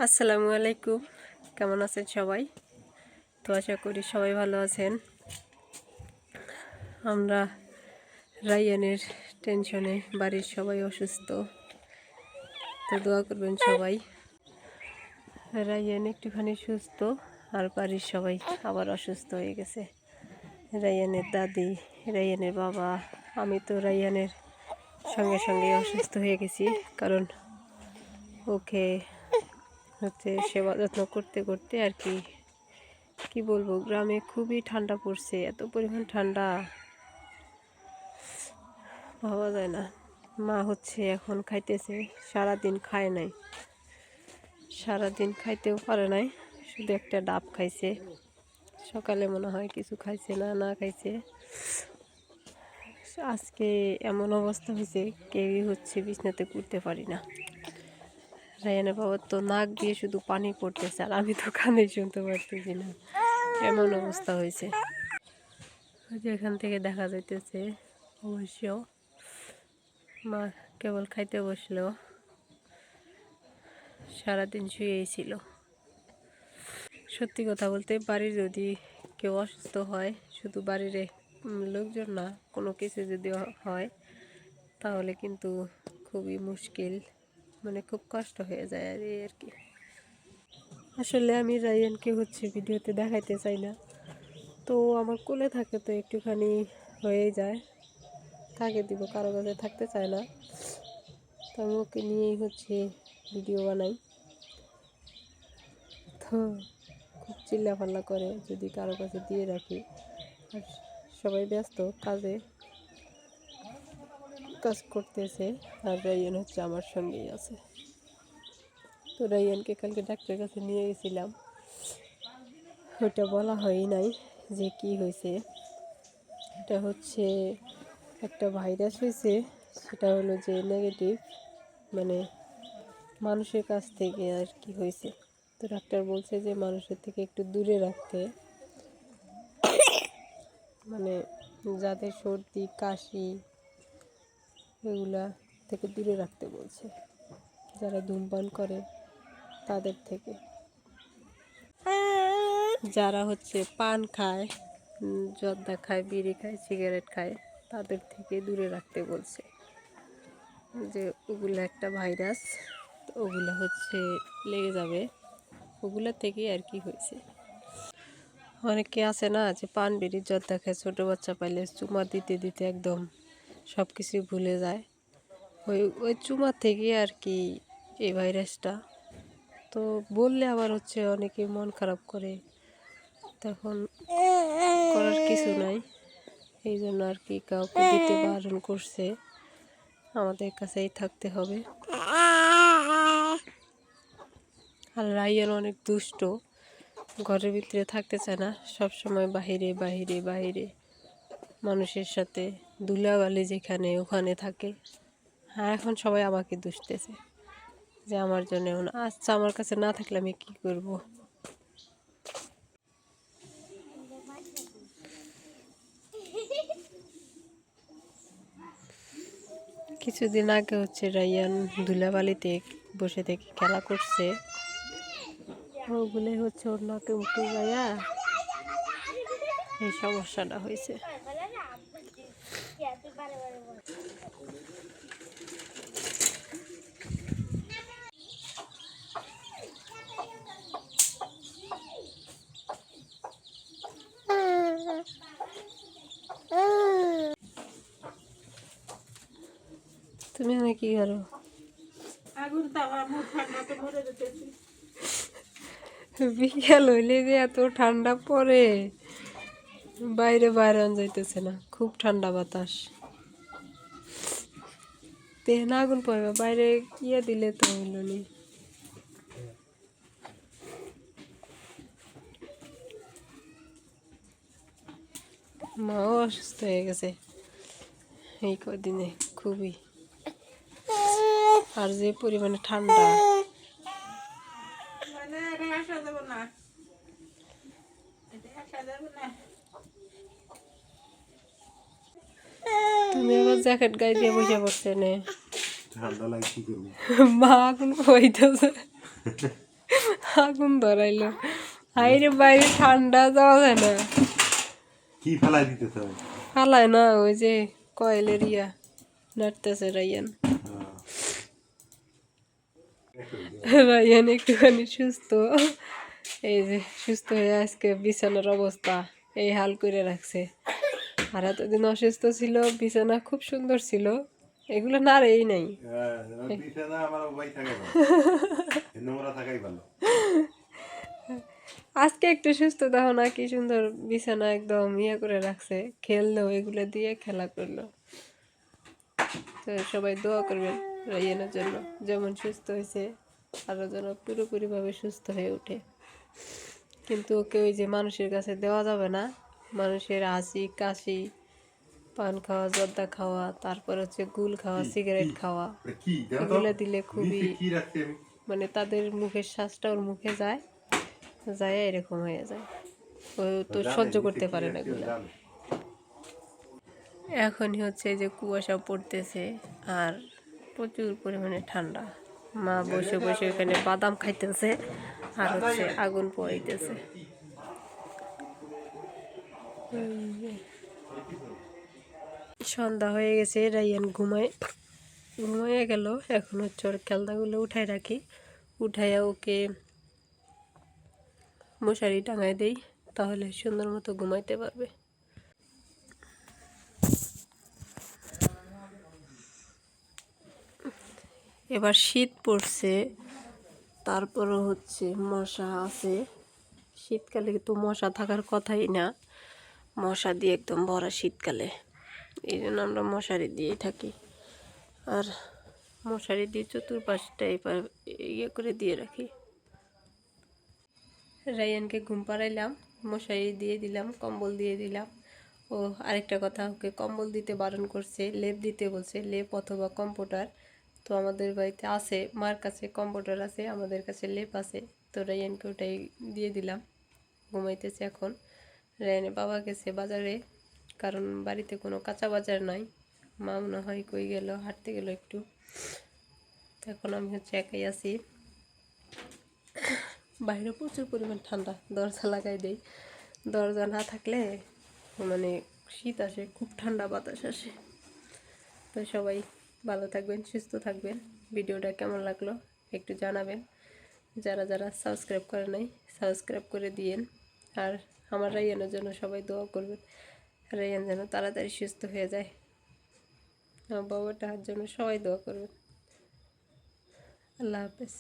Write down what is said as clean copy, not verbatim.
আসসালামু আলাইকুম, কেমন আছেন সবাই? তো আশা করি সবাই ভালো আছেন। আমরা রায়ানের টেনশনে বাড়ির সবাই অসুস্থ, তো দোয়া করবেন সবাই। রায়ান একটুখানি সুস্থ, আর বাড়ির সবাই আবার অসুস্থ হয়ে গেছে। রায়ানের দাদি, রায়ানের বাবা, আমি তো রায়ানের সঙ্গে সঙ্গে অসুস্থ হয়ে গেছি, কারণ ওকে সেবা যত্ন করতে করতে আর কি বলবো, গ্রামে খুবই ঠান্ডা পড়ছে, এত পরিমাণ ঠান্ডা ভাবা যায় না। মা এখন খাইতেছে, সারাদিন খায় নাই, সারাদিন খাইতেও পারে নাই, শুধু একটা ডাব খাইছে। সকালে মনে হয় কিছু খাইছে না খাইছে। আজকে এমন অবস্থা হয়েছে, কেউই বিছনাতে উঠতে পারি না। রায়ানের বাবার তো নাক দিয়ে শুধু পানি পড়তেছে, আর আমি তো কানে শুনতে পারতেছি না, এমন অবস্থা হয়েছে। এখান থেকে দেখা যাইতেছে অবশ্য মা কেবল খাইতে বসলো, সারাদিন শুয়েই ছিল। সত্যি কথা বলতে, বাড়ির যদি কেউ অসুস্থ হয়, শুধু বাড়ির লোকজন না, কোনো কিছু যদি হয় তাহলে কিন্তু খুবই মুশকিল, মানে খুব কষ্ট হয়ে যায় আর কি। আসলে আমি রায়ানকে ভিডিওতে দেখাইতে চাই না, তো আমার কোলে থাকে তো একটুখানি হয়েই যায়, থাকে দিব, কারো কাছে থাকতে চায় না, তো আমি ওকে নিয়েই ভিডিও বানাই। তো খুব চিল্লাপাল্লা করে যদি কারো কাছে দিয়ে রাখি, আর সবাই ব্যস্ত কাজ করতেছে, আর রায়ান আমার সঙ্গেই আছে। তো রায়ানকে কালকে ডাক্তারের কাছে নিয়ে গেছিলাম, ওইটা বলা হয়ই নাই যে কি হয়েছে। এটা একটা ভাইরাস হয়েছে, সেটা হলো যে নেগেটিভ, মানে মানুষের কাছ থেকে আর কি হয়েছে। তো ডাক্তার বলছে যে মানুষের থেকে একটু দূরে রাখতে, মানে যাদের সর্দি কাশি এগুলা থেকে দূরে রাখতে বলছে, যারা ধূমপান করে তাদের থেকে, যারা পান খায়, জর্দা খায়, বিড়ি খায়, সিগারেট খায়, তাদের থেকে দূরে রাখতে বলছে, যে ওগুলো একটা ভাইরাস, ওগুলো লেগে যাবে, ওগুলো থেকেই আর কি হয়েছে। অনেকে আছে না যে পান বিড়ি জর্দা খায়, ছোটো বাচ্চা পাইলে চুমা দিতে দিতে একদম সব কিছুই ভুলে যায়, ওই চুমা থেকে আর কি এই ভাইরাসটা। তো বললে আবার অনেকে মন খারাপ করে, তখন করার কিছু নাই, এই জন্য আর কি কাউকে দিতে বারণ করছে, আমাদের কাছেই থাকতে হবে। আর রায়ান অনেক দুষ্ট, ঘরের ভিতরে থাকতে চায় না, সব সময় বাহিরে বাহিরে বাহিরে মানুষের সাথে, ধুলাবালি যেখানে ওখানে থাকে। হ্যাঁ, এখন সবাই আমাকে দুষতেছে যে আমার জন্য, আচ্ছা আমার কাছে না থাকলে আমি কি করব? কিছুদিন আগে রায়ান ধুলাবালিতে বসে থেকে খেলা করছে, ওগুলো ওর নাকে মুখে যাইয়া এই সমস্যাটা হয়েছে। তুমি কি করো? বিকেল হইলে যে এত ঠান্ডা পড়ে, বাইরে যাইতেছে না, খুব ঠান্ডা বাতাস, তেহনা আগুন পড়বে, বাইরে ইয়ে দিলে তো হইল নি। মাও অসুস্থ হয়ে গেছে এই কদিনে খুবই, আর যে পরিমাণে ঠান্ডা, তুমি আবার জ্যাকেট গায়ে দিয়ে বসে পড়ছে নে, মা আগুন হইতেছে। আগুন ধরাইলো। হাইরে বাইরে ঠান্ডা যাওয়া যায় না। কি ফেলাই দিতেছে? ফালায় না, ওই যে কয়েলের ইয়া নাড়তেছে রাইয়ান। রাইয়ান একটুখানি সুস্থ, এই যে সুস্থ হয়ে আজকে বিছানার অবস্থা এই হাল করে রাখছে। আর এতদিন অসুস্থ ছিল, বিছানা খুব সুন্দর ছিল, এগুলো নাড়েই নাই। আজকে একটু সুস্থ দেখো না, কি সুন্দর বিছানা একদম ইয়ে করে রাখছে, খেললো এগুলো দিয়ে খেলা করলো। তো সবাই দোয়া করবেন রাইয়ানের জন্য, যেমন সুস্থ হয়েছে আরও যেন পুরোপুরিভাবে সুস্থ হয়ে ওঠে। কিন্তু ওকে ওই যে মানুষের কাছে দেওয়া যাবে না, মানুষের হাসি কাশি, পান খাওয়া, জর্দা খাওয়া, তারপর হচ্ছে গুল খাওয়া, সিগারেট খাওয়া, এগুলো দিলে খুবই মানে তাদের মুখের শ্বাসটা ওর মুখে যায়, যায় এরকম হয়ে যায়, ও তো সহ্য করতে পারে না এগুলো। এখনই হচ্ছে যে কুয়াশা পড়তেছে আর প্রচুর পরিমাণে ঠান্ডা। মা বসে বসে এখানে বাদাম খাইতেছে আর হচ্ছে আগুন পোয়াইতেছে। সন্ধ্যা হয়ে গেছে, রাইয়ান ঘুমাইয়ে গেল। এখন হচ্ছে ওর খেলনাগুলো উঠাই রাখি, উঠাইয়া ওকে মশারি টাঙাই দেই, তাহলে সুন্দর মতো ঘুমাইতে পারবে। এবার শীত পড়ছে, তারপরও হচ্ছে মশা আছে। শীতকালে তো মশা থাকার কথাই না, মশা দিয়ে একদম ভরা শীতকালে, এই জন্য আমরা মশারি দিয়েই থাকি। আর মশারি দিয়ে চতুর্পাশটা এবার ইয়ে করে দিয়ে রাখি। রায়ানকে ঘুম পাড়াইলাম, মশারি দিয়ে দিলাম, কম্বল দিয়ে দিলাম। ও আরেকটা কথা, ওকে কম্বল দিতে বারণ করছে, লেপ দিতে বলছে, লেপ অথবা কম্পিউটার। তো আমাদের বাড়িতে আছে, মার কাছে কম্পিউটার আছে, আমাদের কাছে লেপ আছে, তো রায়ানকে ওটাই দিয়ে দিলাম। ঘুমাইতেছে এখন। রায়ানের বাবা গেছে বাজারে, কারণ বাড়িতে কোনো কাঁচা বাজার নাই। মা মনে হয় কই গেল, হাঁটতে গেল একটু। এখন আমি হচ্ছে একাই আছি, বাইরে প্রচুর পরিমাণ ঠান্ডা, দরজা লাগাই দেই। দরজা না থাকলে মানে শীত আসে, খুব ঠান্ডা বাতাস আসে। তো সবাই ভালো থাকবেন, সুস্থ থাকবেন। ভিডিওটা কেমন লাগলো একটু জানাবেন। যারা যারা সাবস্ক্রাইব করে নাই সাবস্ক্রাইব করে দিয়েন। আর আমার রাইয়ানের জন্য সবাই দোয়া করবেন, রাইয়ান যেন তাড়াতাড়ি সুস্থ হয়ে যায়। আমার বাবাটার জন্য সবাই দোয়া করবেন। আল্লাহ হাফেজ।